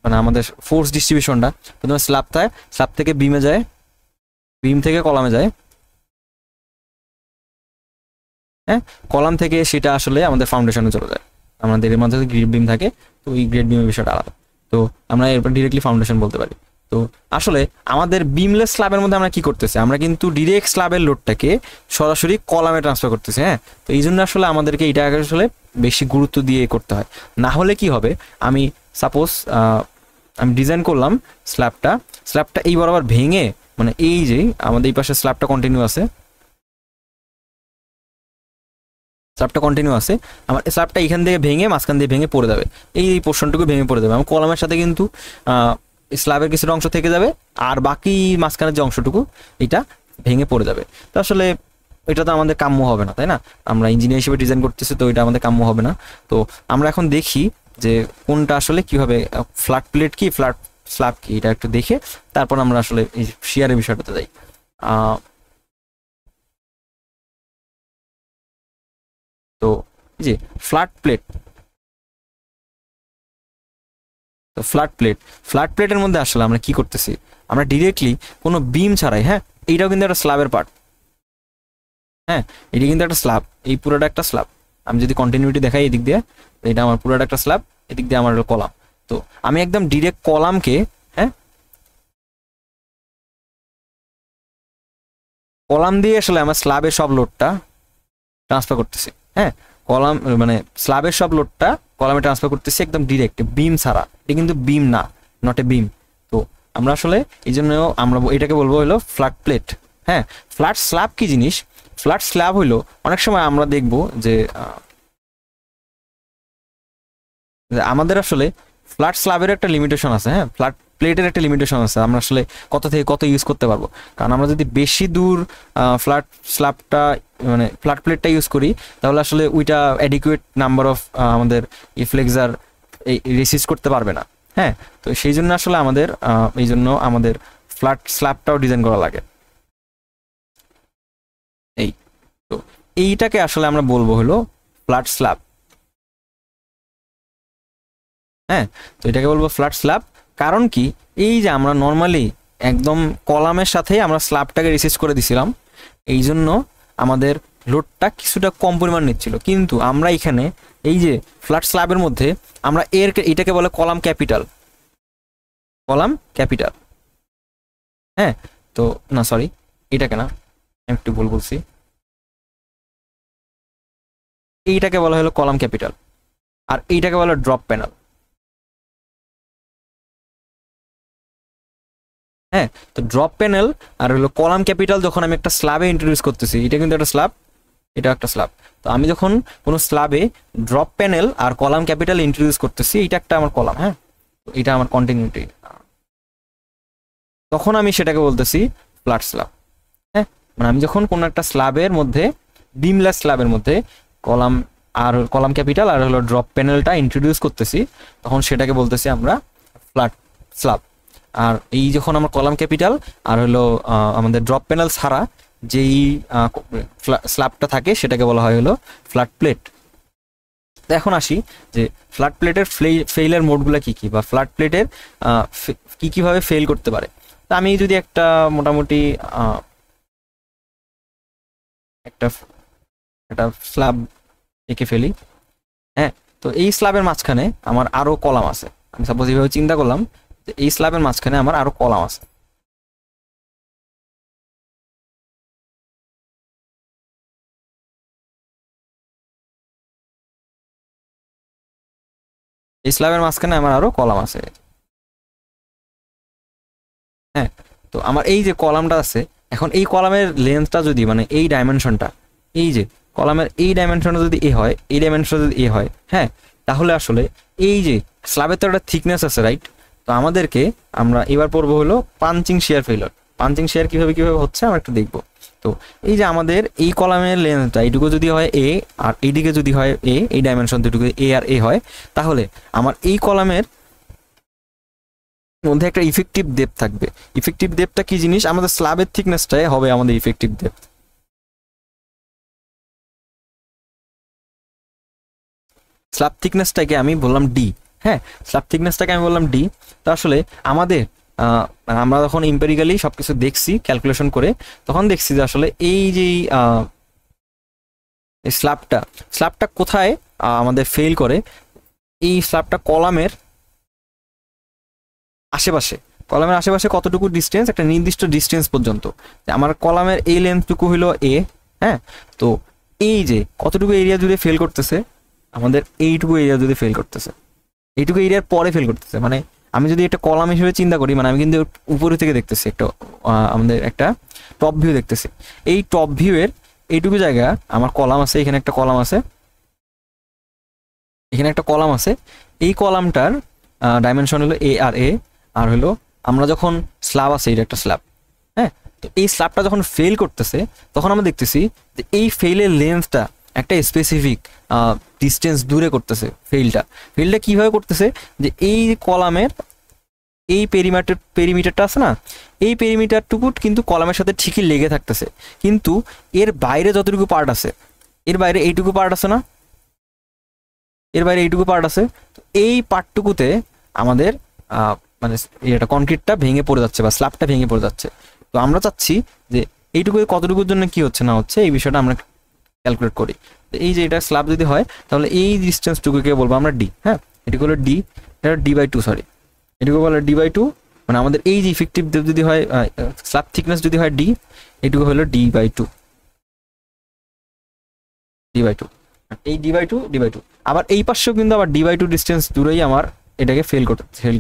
মানে আমাদের ফোর্স ডিস্ট্রিবিউশনটা প্রথমে স্ল্যাব থেকে বিমে যায়, বিম থেকে কলামে যায়, হ্যাঁ, কলাম থেকে সেটা আসলে আমাদের ফাউন্ডেশনে চলে যায়। আমাদের এর মধ্যে গ্রেড বিম থাকে, তো এই গ্রেড বিমের বিষয়টা আলাদা, তো আমরা এরপর ডিরেক্টলি ফাউন্ডেশন বলতে পারি। তো আসলে আমাদের বিমলেস স্ল্যাবের মধ্যে আমরা কি করতেছি, আমরা কিন্তু ডিরেক্ট স্ল্যাবের লোডটাকে সরাসরি কলামে ট্রান্সফার করতেছি, হ্যাঁ। তো এই জন্য আসলে আমাদেরকে এটা আসলে বেশি গুরুত্ব দিয়ে করতে হয়, না হলে কি হবে, আমি সাপোজ আমি ডিজাইন করলাম স্ল্যাবটা এই বরাবর ভেঙে, মানে এই যে আমাদের এই পাশে স্ল্যাবটা কন্টিনিউ আছে, আমার স্ল্যাবটা এখান থেকে ভেঙে মাঝখান দিয়ে ভেঙে পড়ে যাবে, এই পোর্শনটুকু ভেঙে পড়ে যাবে, আমার কলামের সাথে কিন্তু স্ল্যাবের কিছুটা অংশ থেকে যাবে, আর বাকি মাঝখানের যে অংশটুকু এটা ভেঙে পড়ে যাবে। তো আসলে এটা তো আমাদের কাম্য হবে না, তাই না? আমরা ইঞ্জিনিয়ার হিসেবে ডিজাইন করতেছি, তো এটা আমাদের কাম্য হবে না। তো আমরা এখন দেখি যে কোনটা আসলে কিভাবে, ফ্ল্যাট প্লেট কি ফ্ল্যাট স্ল্যাব কি, এটা একটু দেখে তারপর আমরা আসলে এই শেয়ারের বিষয়টাতে যাই। তো এই যে ফ্ল্যাট প্লেট, তো ফ্ল্যাট প্লেটের মধ্যে আসলে আমরা কি করতেছি, আমরা ডিরেক্টলি কোনো বিম ছাড়াই, হ্যাঁ, এইটাও কিন্তু একটা স্ল্যাবের পার্ট, হ্যাঁ, এটা কিন্তু একটা স্ল্যাব, এই পুরোটা একটা স্ল্যাব। আমি যদি কন্টিনিউটি দেখাই এদিক দিয়ে, এটা আমার পুরোটা একটা স্ল্যাব, এদিক দিয়ে আমার কলাম। তো আমি একদম ডিরেক্ট কলামকে, হ্যাঁ, কলাম দিয়ে আসলে আমার স্ল্যাবের সব লোডটা ট্রান্সফার করতেছি, হ্যাঁ, কলাম মানে স্ল্যাবের সব লোডটা কলামে ট্রান্সফার করতেছি একদম ডিরেক্ট, বিম ছাড়া। এটা কিন্তু বিম না, নট এ বিম। তো আমরা আসলে এই জন্য আমরা এটাকে বলবো হলো ফ্ল্যাট প্লেট, হ্যাঁ। ফ্ল্যাট স্ল্যাব কি জিনিস, ফ্ল্যাট স্ল্যাব হইলো অনেক সময় আমরা দেখব যে আমাদের আসলে ফ্ল্যাট স্ল্যাবের একটা লিমিটেশন আছে, হ্যাঁ, ফ্ল্যাট প্লেটের একটা লিমিটেশন আছে, আমরা আসলে কত থেকে কত ইউজ করতে পারবো। কারণ আমরা যদি বেশি দূর ফ্ল্যাট স্ল্যাবটা মানে ফ্ল্যাট প্লেটটা ইউজ করি, তাহলে আসলে ওইটা অ্যাডিকুয়েট নাম্বার অফ আমাদের ফ্লেক্সার রেসিস্ট করতে পারবে না, হ্যাঁ। তো সেই জন্য আসলে আমাদের এই জন্য আমাদের ফ্ল্যাট স্ল্যাবটাও ডিজাইন করা লাগে। এই তো এইটাকে আসলে আমরা বলবো হলো ফ্ল্যাট স্ল্যাব, হ্যাঁ। তো এটাকে বলবো ফ্ল্যাট স্ল্যাব। কারণ কি, এই যে আমরা নর্মালি একদম কলামের সাথে আমরা স্ল্যাবটাকে রিসিভ করে দিছিলাম, এই জন্য আমাদের লোডটা কিছুটা কম পরিমাণ নিচ্ছিল। কিন্তু আমরা এখানে এই যে ফ্ল্যাট স্ল্যাবের মধ্যে আমরা এটাকে বলে কলাম ক্যাপিটাল, হ্যাঁ। তো না সরি, এটাকে না, আমি একটু ভুল বলছি, এইটাকে বলা হলো কলাম ক্যাপিটাল, আর এইটাকে বলা ড্রপ প্যানেল, হ্যাঁ। তো ড্রপ প্যানেল আর হলো কলাম ক্যাপিটাল যখন আমি একটা স্ল্যাবে ইন্ট্রোডিউস করতেছি, এটা কিন্তু একটা স্ল্যাব, এটা একটা স্ল্যাব। তো আমি যখন কোনো স্ল্যাবে ড্রপ প্যানেল আর কলাম ক্যাপিটাল ইন্ট্রোডিউস করতেছি, এটা একটা আমার কলাম, হ্যাঁ, এটা আমার কন্টিনিউটি, তখন আমি সেটাকে বলতেছি ফ্ল্যাট স্ল্যাব, হ্যাঁ। মানে আমি যখন কোনো একটা স্ল্যাবের মধ্যে, বিমলেস স্ল্যাবের মধ্যে কলাম আর কলাম ক্যাপিটাল আর হলো ড্রপ প্যানেলটা ইন্ট্রোডিউস করতেছি, তখন সেটাকে বলতেছি আমরা ফ্ল্যাট স্ল্যাব। আর এই যখন আমার কলাম ক্যাপিটাল আর হলো আমাদের ড্রপ প্যানেল ছাড়া যেই স্ল্যাবটা থাকে সেটাকে বলা হয় হলো ফ্ল্যাট প্লেট। তো এখন আসি যে ফ্ল্যাট প্লেটের ফেইলার মোডগুলো কী কী, বা ফ্ল্যাট প্লেটের কী কীভাবে ফেল করতে পারে। তা আমি যদি একটা মোটামুটি একটা একটা স্ল্যাব এঁকে ফেলি, হ্যাঁ, তো এই স্ল্যাবের মাঝখানে আমার আরও কলাম আছে। আমি সাপোজ এইভাবে চিন্তা করলাম যে এই স্ল্যাবের মাঝখানে আমার আরও কলাম আছে। এই স্ল্যাবের মাঝখানে আমার আরও কলাম আছে, হ্যাঁ। তো আমার এই যে কলামটা আছে, এখন এই কলামের লেন্থটা যদি মানে এই ডাইমেনশনটা, এই যে কলামের এই ডাইমেনশনটা যদি এ হয়, এই ডাইমেনশনটা যদি এ হয়, হ্যাঁ, তাহলে আসলে এই যে স্ল্যাবের তো একটা থিকনেস আছে, রাইট। তো আমাদেরকে আমরা এবার পড়বো হলো পাঞ্চিং শিয়ার ফেইলার। পাঞ্চিং শিয়ার কীভাবে কীভাবে হচ্ছে আমরা একটু দেখবো। তো এই যে আমাদের এই কলামের লেন্থটা এইটুকু যদি হয় এ, আর এইদিকে যদি হয় এ, এই ডাইমেনশন দুটুকু এ আর এ হয়, তাহলে আমার এই কলামের মধ্যে একটা ইফেক্টিভ ডেপথ থাকবে। ইফেক্টিভ ডেপথটা কি জিনিস, আমাদের স্ল্যাবের থিকনেসটাই হবে আমাদের ইফেক্টিভ ডেপথ। স্ল্যাব থিকনেসটাকে আমি বললাম ডি, হ্যাঁ, স্ল্যাব থিকনেসটাকে আমি বললাম ডি। তো আসলে আমাদের আমরা যখন এম্পিরিক্যালি সব কিছু দেখছি ক্যালকুলেশন করে, তখন দেখছি যে আসলে এই যে স্ল্যাবটা কোথায় আমাদের ফেল করে, এই স্ল্যাবটা কলামের আশেপাশে কতটুকু ডিস্টেন্স, একটা নির্দিষ্ট ডিস্টেন্স পর্যন্ত। আমার কলামের এই লেন্থটুকু হলো এ, হ্যাঁ। তো এই যে কতটুকু এরিয়া জুড়ে ফেল করতেছে, আমাদের এইটুকু এরিয়া জুড়ে ফেল করতেছে, এইটুকু এরিয়ার পরে ফেল করতেছে। মানে আমি যদি একটা কলাম হিসেবে চিন্তা করি, মানে আমি কিন্তু উপরে থেকে দেখতেছি একটা আমাদের একটা টপ ভিউ দেখতেছি। এই টপ ভিউয়ের এইটুকু জায়গা আমার কলাম আছে, এখানে একটা কলাম আছে, এখানে একটা কলাম আছে। এই কলামটার ডাইমেনশন হলো এ, আর হলো আমরা যখন স্ল্যাব আছে, এটা একটা স্ল্যাব, হ্যাঁ। তো এই স্ল্যাবটা যখন ফেল করতেছে, তখন আমরা দেখতেছি যে এই ফেলের লেন্থটা একটা স্পেসিফিক ডিস্টেন্স দূরে করতেছে। ফেলটা কীভাবে করতেছে, যে এই কলামের এই পেরিমিটারটা আছে না, এই পেরিমিটারটুকু কিন্তু কলামের সাথে ঠিকই লেগে থাকতেছে, কিন্তু এর বাইরে যতটুকু পার্ট আছে, এর বাইরে এইটুকু পার্ট আছে না, এর বাইরে এইটুকু পার্ট আছে, তো এই পার্টটুকুতে আমাদের মানে এটা কনক্রিটটা ভেঙে পড়ে যাচ্ছে বা স্ল্যাবটা ভেঙে পড়ে যাচ্ছে। তো আমরা চাচ্ছি যে এইটুকু কতটুকুর জন্য কি হচ্ছে না হচ্ছে, এই বিষয়টা আমরা ক্যালকুলেট করি। তো এই যে এটা স্ল্যাব যদি হয়, তাহলে এই ডিস্টেন্সটুকুকে বলবো আমরা ডি, হ্যাঁ। এটুকু হলো ডি, এটা ডি/2, সরি, এটুকু বলে ডি/2। মানে আমাদের এই যে ইফেক্টিভ যদি হয়, স্ল্যাব থিকনেস যদি হয় ডি, এটুকু হলো ডি/2, এই ডি/2। আবার এই পাশেও কিন্তু আবার ডি/2 ডিস্টেন্স দূরেই আমার এটাকে ফেল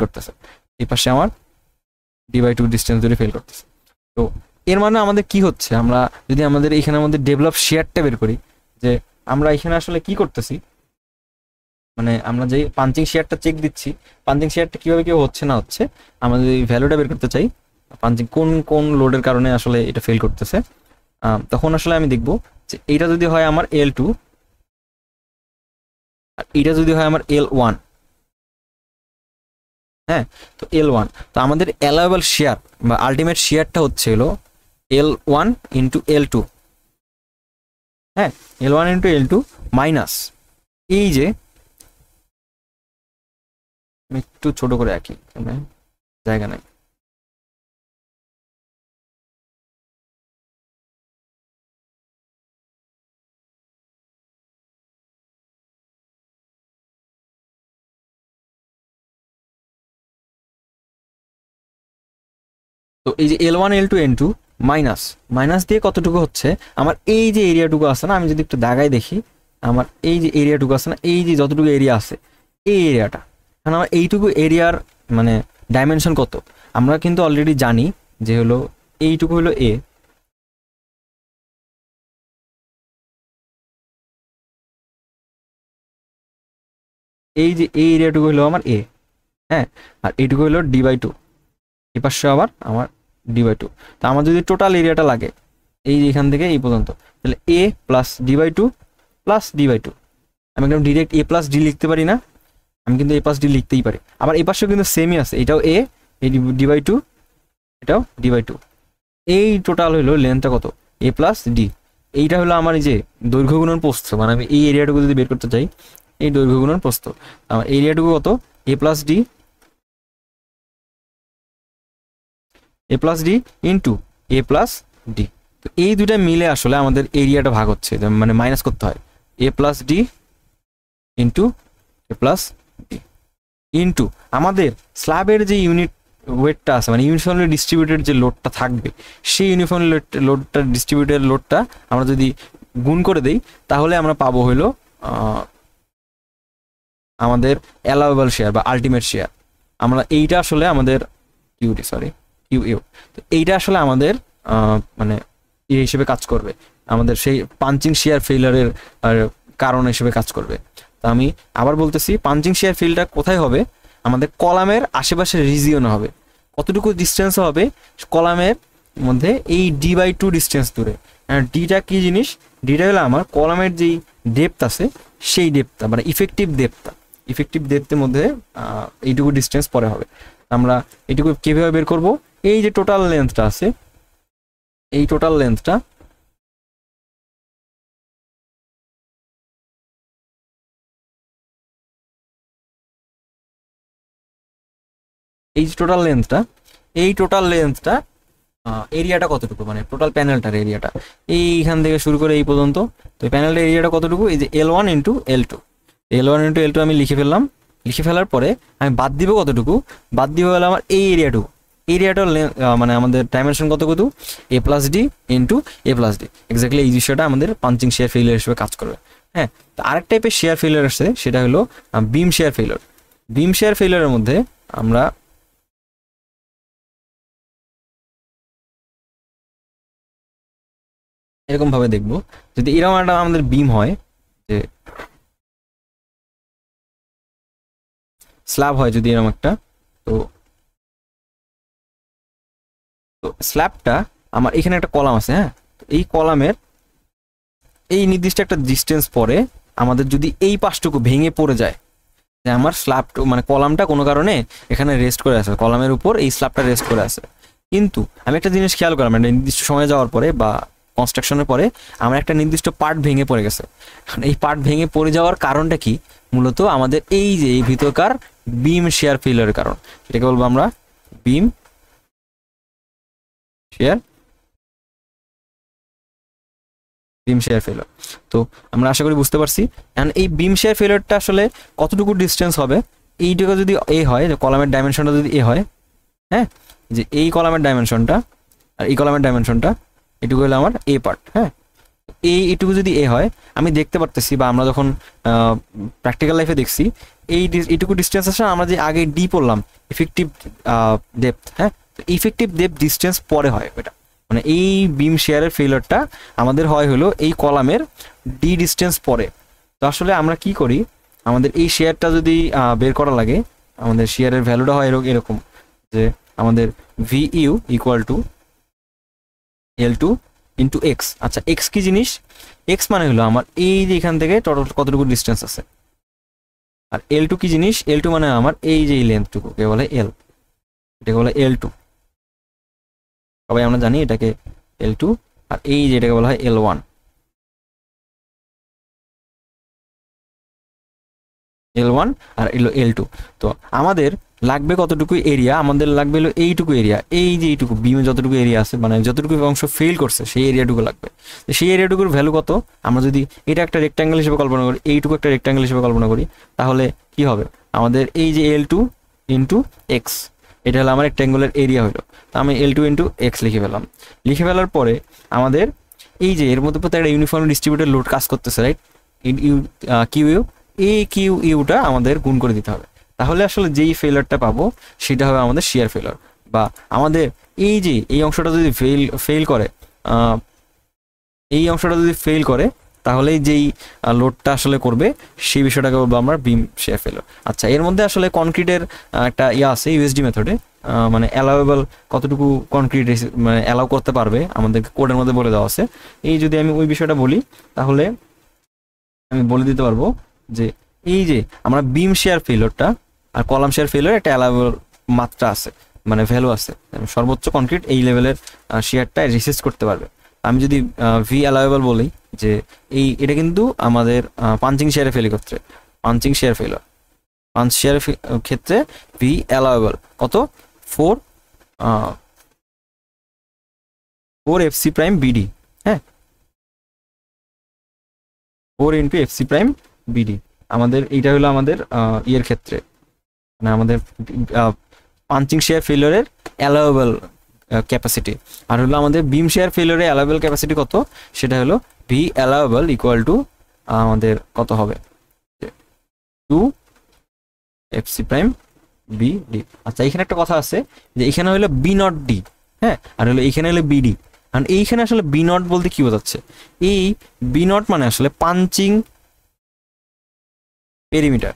করতেছে। এই পাশে আমার ডি/2 ডিস্টেন্স দূরে ফেল করতেছে। তো এর মানে আমাদের কি হচ্ছে, আমরা যদি আমাদের এখানে আমাদের ডেভেলপ শেয়ারটা বের করি, যে আমরা এখানে আসলে কি করতেছি, মানে আমরা যে পাঞ্চিং শেয়ারটা চেক দিচ্ছি, পাঞ্চিং শেয়ারটা কীভাবে কেউ হচ্ছে না হচ্ছে, আমাদের এই ভ্যালুটা বের করতে চাই, পাঞ্চিং কোন লোডের কারণে আসলে এটা ফেল করতেছে। তখন আসলে আমি দেখব যে এইটা যদি হয় আমার L2, আর এটা যদি হয় আমার L1, হ্যাঁ। তো L1, তো আমাদের অ্যালাউয়েবল শেয়ার বা আলটিমেট শেয়ারটা হচ্ছে হলো L1 ইন্টু L2, হ্যাঁ, L1 ইন্টু L2 মাইনাস এই যে, আমি একটু ছোট করে আঁকি, জায়গা নাই, তো এই যে L1 L2 N2 মাইনাস দিয়ে কতটুকু হচ্ছে, আমার এই যে এরিয়াটুকু আছে না, আমি যদি একটু দাগায় দেখি, আমার এই যে এরিয়াটুকু আছে না, এই যে যতটুকু এরিয়া আছে, এই এরিয়াটা, কারণ আমার এইটুকু এরিয়ার মানে ডাইমেনশন কত, আমরা কিন্তু অলরেডি জানি যে হলো এইটুকু হলো এ, এই যে এই এরিয়াটুকু হলো আমার এ, হ্যাঁ। আর এইটুকু হলো ডি/2, এই পাশে আবার আমার ডি/2। তো আমার যদি টোটাল এরিয়াটা লাগে এই যে এখান থেকে এই পর্যন্ত, তাহলে এ প্লাস ডি/2 প্লাস ডি/2। আমি কিন্তু ডিরেক্ট এ প্লাস ডি লিখতে পারি না, আমি কিন্তু এ প্লাস ডি লিখতেই পারি। আবার এই পাশেও কিন্তু সেমই আছে, এটাও এই ডি/2, এটাও ডি/2। এই টোটাল হইলো লেন্থটা কত, এ প্লাস ডি। এইটা হলো আমার এই যে দৈর্ঘ্য গুণন প্রস্থ, মানে আমি এই এরিয়াটুকু যদি বের করতে চাই, এই দৈর্ঘ্য গুণন প্রস্থ, আমার এরিয়াটুকু কত, এ প্লাস ডি, এ প্লাস ডি ইন্টু এ প্লাস ডি। তো এই দুইটা মিলে আসলে আমাদের এরিয়াটা ভাগ হচ্ছে, মানে মাইনাস করতে হয়, এ প্লাস ডি ইন্টু এ প্লাস ডি ইন্টু আমাদের স্ল্যাবের যে ইউনিট ওয়েটটা আছে, মানে ইউনিফর্মলি ডিস্ট্রিবিউটেড যে লোডটা থাকবে, সেই ইউনিফর্মলি লোডটা ডিস্ট্রিবিউটেড লোডটা আমরা যদি গুণ করে দেই, তাহলে আমরা পাবো হইলো আমাদের অ্যালাউয়েবল শেয়ার বা আলটিমেট শেয়ার। আমরা এইটা আসলে আমাদের কিউটি, সরি কিউ ইউ, তো এইটা আসলে আমাদের মানে ইয়ে হিসেবে কাজ করবে, আমাদের সেই পাঞ্চিং শেয়ার ফেইলারের কারণ হিসেবে কাজ করবে। তো আমি আবার বলতেছি, পাঞ্চিং শেয়ার ফেইলটা কোথায় হবে, আমাদের কলামের আশেপাশের রিজিয়নে হবে। কতটুকু ডিস্টেন্স হবে কলামের মধ্যে, এই d/2 ডিস্টেন্স দূরে। ডিটা কি জিনিস, ডিটা হলো আমার কলামের যেই ডেপথ আছে সেই ডেপথটা, মানে ইফেক্টিভ ডেপথের মধ্যে এইটুকু ডিস্টেন্স পরে হবে। আমরা এইটুকু কিভাবে বের করব, এই যে টোটাল লেন্থটা আছে, এই টোটাল লেন্থটা এই যে টোটাল লেন্থটা এরিয়াটা কতটুকু, মানে টোটাল প্যানেলটার এরিয়াটা এইখান থেকে শুরু করে এই পর্যন্ত। তো এই প্যানেলটার এরিয়াটা কতটুকু, এই যে L1 into L2, L1 into L2 আমি লিখে ফেলার পরে আমি বাদ দিব কতটুকু, বাদ দিব হলো আমার এই এরিয়াটার মানে আমাদের ডাইমেনশন কত এ প্লাস ডি ইন্টু এ প্লাস ডি। এক্স্যাক্টলি এই বিষয়টা আমাদের পাঞ্চিং শেয়ার ফেইলিয়ার হিসেবে কাজ করবে। হ্যাঁ, তো আরেক টাইপের শেয়ার ফেইলিয়ার আছে, সেটা হলো beam shear failure. Beam shear ফেইলিয়ারের মধ্যে আমরা এরকম ভাবে দেখবো, যদি এরকম একটা আমাদের বিম হয়, যে স্ল্যাব হয় যদি এরকম একটা, তো স্ল্যাবটা আমার এখানে একটা কলাম আছে, হ্যাঁ, তো এই কলামের এই নির্দিষ্ট একটা ডিস্টেন্স পরে আমাদের যদি এই পাশটুকু ভেঙে পড়ে যায়, যে আমার স্ল্যাবটা মানে কলামটা কোনো কারণে এখানে রেস্ট করে আছে, কলামের উপর এই স্ল্যাবটা রেস্ট করে আছে, কিন্তু আমি একটা জিনিস খেয়াল করলাম, একটা নির্দিষ্ট সময় যাওয়ার পরে বা কনস্ট্রাকশনের পরে আমার একটা নির্দিষ্ট পার্ট ভেঙে পড়ে গেছে। এই পার্ট ভেঙে পড়ে যাওয়ার কারণটা কি, মূলত আমাদের এই যে এই ভিতরকার বিম শেয়ার ফেইলিয়ারের কারণ, এটাকে বলবো আমরা বিম শেয়ার ফেইলিয়ার। তো আমরা আশা করি বুঝতে পারছি। এন্ড এই বিম শেয়ার ফেইলিয়ারটা আসলে কতটুকু ডিস্টেন্স হবে, এইটুকু যদি এ হয়, যে কলামের ডাইমেনশনটা যদি এ হয়, হ্যাঁ, যে এই কলামের ডাইমেনশনটা আর এই কলামের ডাইমেনশনটা, এটুকু হলো আমার এ পার্ট। হ্যাঁ, এইটুকু যদি এ হয়, আমি দেখতে পারতেছি বা আমরা যখন প্র্যাকটিক্যাল লাইফে দেখছি, এইটুকু ডিস্টেন্স আছে, আমরা যে আগে ডি পড়লাম ইফেক্টিভ ডেপথ, হ্যাঁ, তো ইফেক্টিভ ডেপথ ডিস্টেন্স পরে হয় এটা, মানে এই বিম শেয়ারের ফেইলিয়ারটা আমাদের হয় হলো এই কলামের ডি ডিস্টেন্স পরে। তো আসলে আমরা কি করি, আমাদের এই শেয়ারটা যদি বের করা লাগে, আমাদের শেয়ারের ভ্যালুটা হয় এরকম, যে আমাদের V U equal to L2 into X. আচ্ছা, এক্স কি জিনিস, এক্স মানে হলো আমার এই যে এখান থেকে টোটাল কতটুকু ডিস্টেন্স আছে, আর L2 কি জিনিস, L2 মানে আমার এই যে লেন্থটুকু কে বলে L, এটাকে বলে L2, সবাই আমরা জানি এটাকে L2, আর এই যে এটাকে বলা হয় L1, আর L2। তো আমাদের লাগবে কতটুকু এরিয়া, আমাদের লাগবে হলো এইটুকু এরিয়া, এই যে এইটুকু বিমে যতটুকু এরিয়া আছে, মানে যতটুকু অংশ ফেল করছে সেই এরিয়াটুকু লাগবে। তো সেই এরিয়াটুকুর ভ্যালু কত, আমরা যদি এটা একটা রেক্ট্যাঙ্গেল হিসেবে কল্পনা করি, এইটুকু একটা রেক্ট্যাঙ্গেল হিসেবে কল্পনা করি, তাহলে কি হবে, আমাদের এই যে L2 ইন্টু এক্স, এটা হলো আমার রেক্ট্যাঙ্গুলার এরিয়া হলো। তো আমি L2 ইন্টু এক্স লিখে ফেলার পরে আমাদের এই যে এর মধ্যে প্রত্যেক একটা ইউনিফর্ম ডিস্ট্রিবিউটেড লোড কাজ করতেছে, রাইট, কিউ ইউ, এই কিউ ইউটা আমাদের গুণ করে দিতে হবে, তাহলে আসলে যেই ফেইলারটা পাবো সেটা হবে আমাদের শেয়ার ফেইলার। বা আমাদের এই যে এই অংশটা যদি ফেল করে, এই অংশটা যদি ফেল করে, তাহলে যেই লোডটা আসলে করবে সেই বিষয়টাকে বলবো আমরা বিম শেয়ার ফেইলার। আচ্ছা, এর মধ্যে আসলে কনক্রিটের একটা আছে ইউএসডি মেথডে, মানে অ্যালাউয়েবল কতটুকু কনক্রিট মানে অ্যালাউ করতে পারবে আমাদের কোডের মধ্যে বলে দেওয়া আছে। এই যদি আমি ওই বিষয়টা বলি, তাহলে আমি বলে দিতে পারবো যে এই যে আমরা বিম শেয়ার ফেইলিয়ারটা আর কলাম শেয়ার ফেইলিয়ার একটা অ্যালাউয়েবল মাত্রা আছে, মানে ভ্যালু আছে, সর্বোচ্চ কনক্রিট এই লেভেলের শেয়ারটা রিসিস্ট করতে পারবে। আমি যদি ভি অ্যালাউয়েবল বলি যে এটা কিন্তু আমাদের পাঞ্চিং শেয়ারে ফেল করতে, পাঞ্চিং শেয়ার ফেলার, পাঞ্চ শেয়ারের ক্ষেত্রে ভি অ্যালাউয়েবল কত 4 এফসি প্রাইম বিডি, হ্যাঁ 4 ইন্টু এফসি প্রাইম বিডি। আমাদের এইটা হলো আমাদের ইয়ের ক্ষেত্রে, মানে আমাদের পাঞ্চিং শেয়ার ফেলিওরের অ্যালাউয়েবল ক্যাপাসিটি। আর হলো আমাদের বিম শেয়ার ফেলিওরের অ্যালাউয়েবল ক্যাপাসিটি কত, সেটা হলো ভি অ্যালাউয়েবল ইকুয়াল টু আমাদের কত হবে 2 এফসি প্রাইম বি ডি। আচ্ছা এখানে একটা কথা আছে যে এখানে হলো বি নট ডি, হ্যাঁ, আর হলো এইখানে হলো বিডি। কারণ এইখানে আসলে বি নট বলতে কি বোঝাচ্ছে, এই বি নট মানে আসলে পাঞ্চিং পেরিমিটার,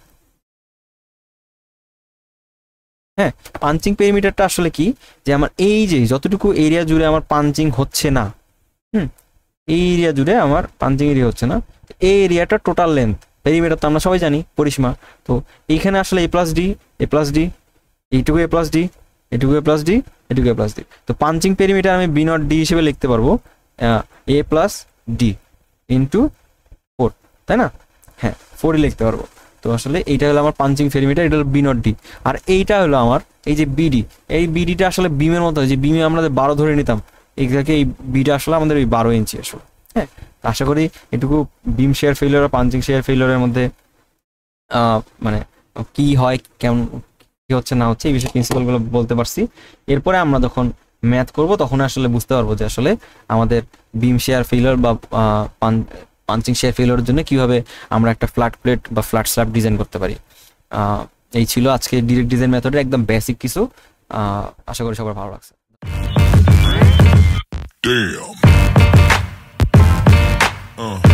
হ্যাঁ পাঞ্চিং পেরিমিটারটা আসলে কি, যে আমার এই যে যতটুকু এরিয়া জুড়ে আমার পাঞ্চিং হচ্ছে না, এই এরিয়া জুড়ে আমার পাঞ্চিং এরিয়া হচ্ছে না, এই এরিয়াটা টোটাল লেন্থ, পেরিমিটার তো আমরা সবাই জানি পরিসীমা। তো এইখানে আসলে এ প্লাস ডি, এ প্লাস ডি, এইটুকু এ প্লাস ডি, এটুকু এ প্লাস ডি, এটুকু এ প্লাস ডি। তো পাঞ্চিং পেরিমিটার আমি বি নট ডি হিসেবে লিখতে পারবো এ প্লাস ডি ইন্টু 4, তাই না, হ্যাঁ 4ই লিখতে পারবো। তো আসলে এইটা হলো আমার পাঞ্চিং পেরিমিটার, এটা হলো বি নট ডি। আর এইটা হলো আমার এই যে বিডি, এই বিডিটা আসলে বিমের মতো, যে বিমে আমরা 12 ধরে নিতাম, এইটাকে এই বিটা আসলে আমাদের ওই 12 ইঞ্চি আসলে, হ্যাঁ। আশা করি এটুকু বিম শেয়ার ফেলিওর আর পাঞ্চিং শেয়ার ফেলিওরের মধ্যে মানে কি হয়, কেমন কি হচ্ছে না হচ্ছে এই বিষয়ে প্রিন্সিপালগুলো বলতে পারছি। এরপরে আমরা যখন ম্যাথ করব তখন আসলে বুঝতে পারবো যে আসলে আমাদের বিম শেয়ার ফেলিওর বা পাঞ্চিং শেয়ার ফেলিওরের জন্য কিভাবে আমরা একটা ফ্ল্যাট প্লেট বা ফ্ল্যাট স্ল্যাব ডিজাইন করতে পারি। এই ছিল আজকে ডিরেক্ট ডিজাইন মেথডের একদম বেসিক কিছু। আশা করি সবার ভালো লাগছে। Damn.